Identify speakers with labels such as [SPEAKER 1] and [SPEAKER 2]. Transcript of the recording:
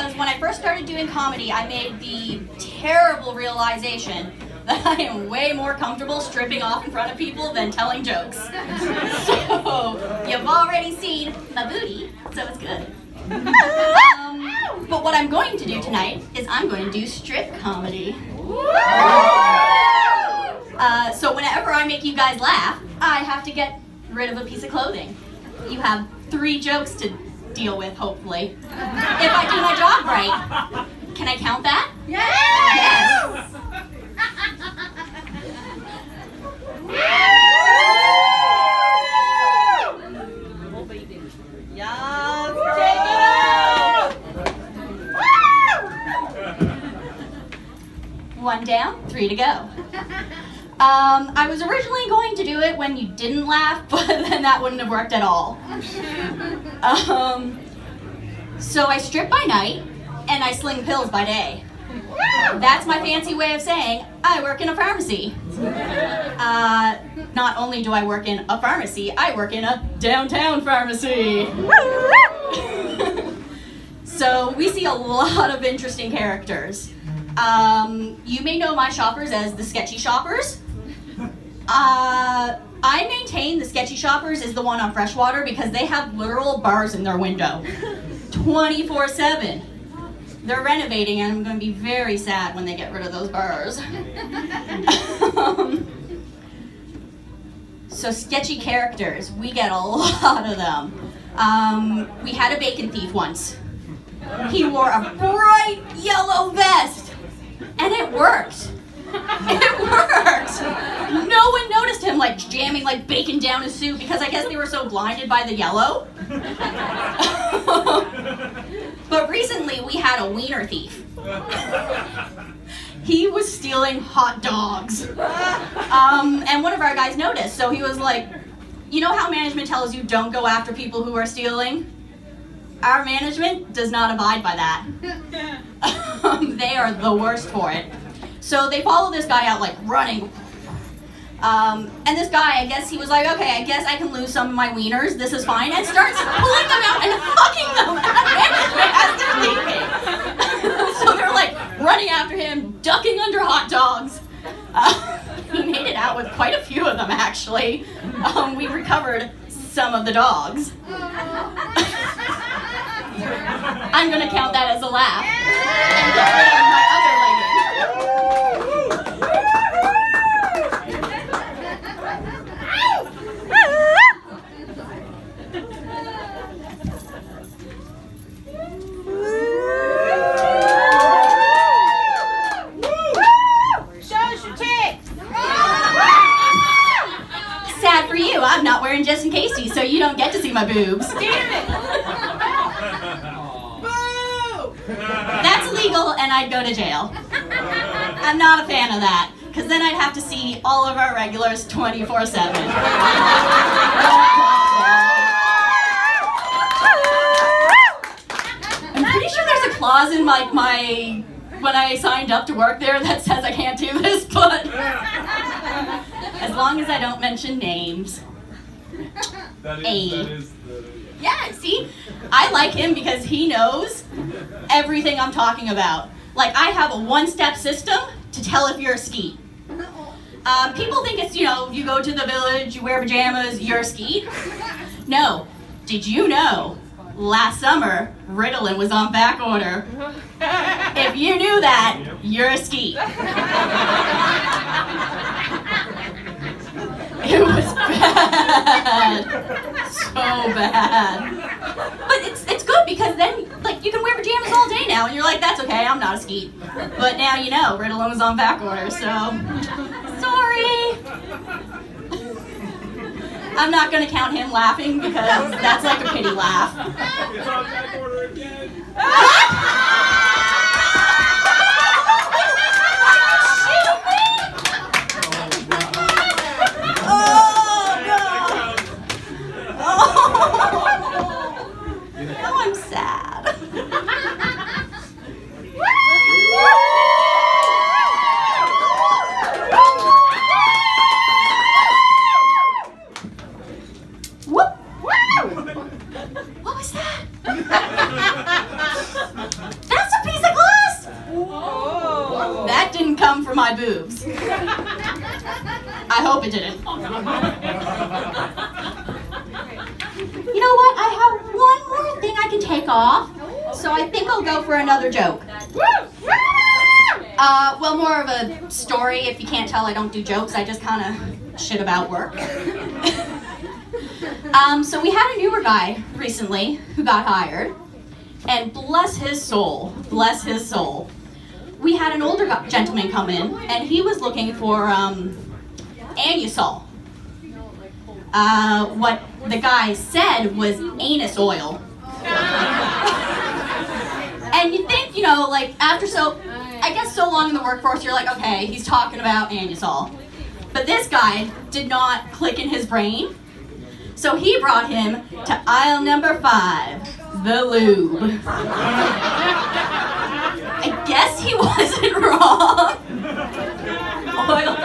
[SPEAKER 1] because when I first started doing comedy, I made the terrible realization that I am way more comfortable stripping off in front of people than telling jokes. So, you've already seen my booty, so it's good. But what I'm going to do tonight is I'm going to do strip comedy. So whenever I make you guys laugh, I have to get rid of a piece of clothing. You have 3 jokes to deal with, hopefully. If I do my job right. Can I count that? Yes! One down, 3 to go. I was originally going to do it when you didn't laugh, but then that wouldn't have worked at all. So I strip by night, and I sling pills by day. That's my fancy way of saying I work in a pharmacy. Not only do I work in a pharmacy, I work in a downtown pharmacy. So we see a lot of interesting characters. You may know my shoppers as the sketchy shoppers. I maintain the sketchy shoppers is the one on Freshwater because they have literal bars in their window 24/7. They're renovating and I'm going to be very sad when they get rid of those bars. So sketchy characters, we get a lot of them. We had a bacon thief once. He wore a bright yellow vest and it worked. It worked! No one noticed him like jamming like bacon down his suit because I guess they were so blinded by the yellow. But recently we had a wiener thief. He was stealing hot dogs. And one of our guys noticed, so he was like, you know how management tells you don't go after people who are stealing? Our management does not abide by that. They are the worst for it. So they follow this guy out like running. And this guy, I guess he was like, okay, I guess I can lose some of my wieners. This is fine. And starts pulling them out and hucking them at management as they're leaving. So they're like running after him, ducking under hot dogs. He made it out with quite a few of them, actually. We recovered some of the dogs. I'm going to count that as a laugh. And get rid of my other leggings. Sad for you, I'm not wearing Just in Casey, so you don't get to see my boobs.
[SPEAKER 2] Damn it!
[SPEAKER 1] That's illegal and I'd go to jail. I'm not a fan of that, because then I'd have to see all of our regulars 24/7. I'm pretty sure there's a clause in my when I signed up to work there that says I can't do this, but as long as I don't mention names.
[SPEAKER 3] That is
[SPEAKER 1] Yeah, see? I like him because he knows everything I'm talking about. Like, I have a one-step system to tell if you're a skeet. People think it's, you go to the village, you wear pajamas, you're a skeet. No. Did you know? Last summer, Ritalin was on back order. If you knew that, you're a skeet. It was bad. So bad. But it's good because then, you can wear pajamas all day now, and you're like, that's okay, I'm not a skeet. But now you know, Ritalin was on back order, so sorry. I'm not going to count him laughing because that's like a pity laugh.
[SPEAKER 3] It's on back order again.
[SPEAKER 1] Now I'm sad. Whoop! What was that? my boobs. I hope it didn't. You know what? I have one more thing I can take off, so I think I'll go for another joke. Well, more of a story. If you can't tell, I don't do jokes. I just kind of shit about work. So we had a newer guy recently who got hired, and bless his soul, we had an older gentleman come in, and he was looking for anusol. What the guy said was anus oil. And you think, you know, like after so long in the workforce, you're like, okay, he's talking about anusol. But this guy did not click in his brain. So he brought him to aisle number 5, the lube. I guess he wasn't wrong. Oil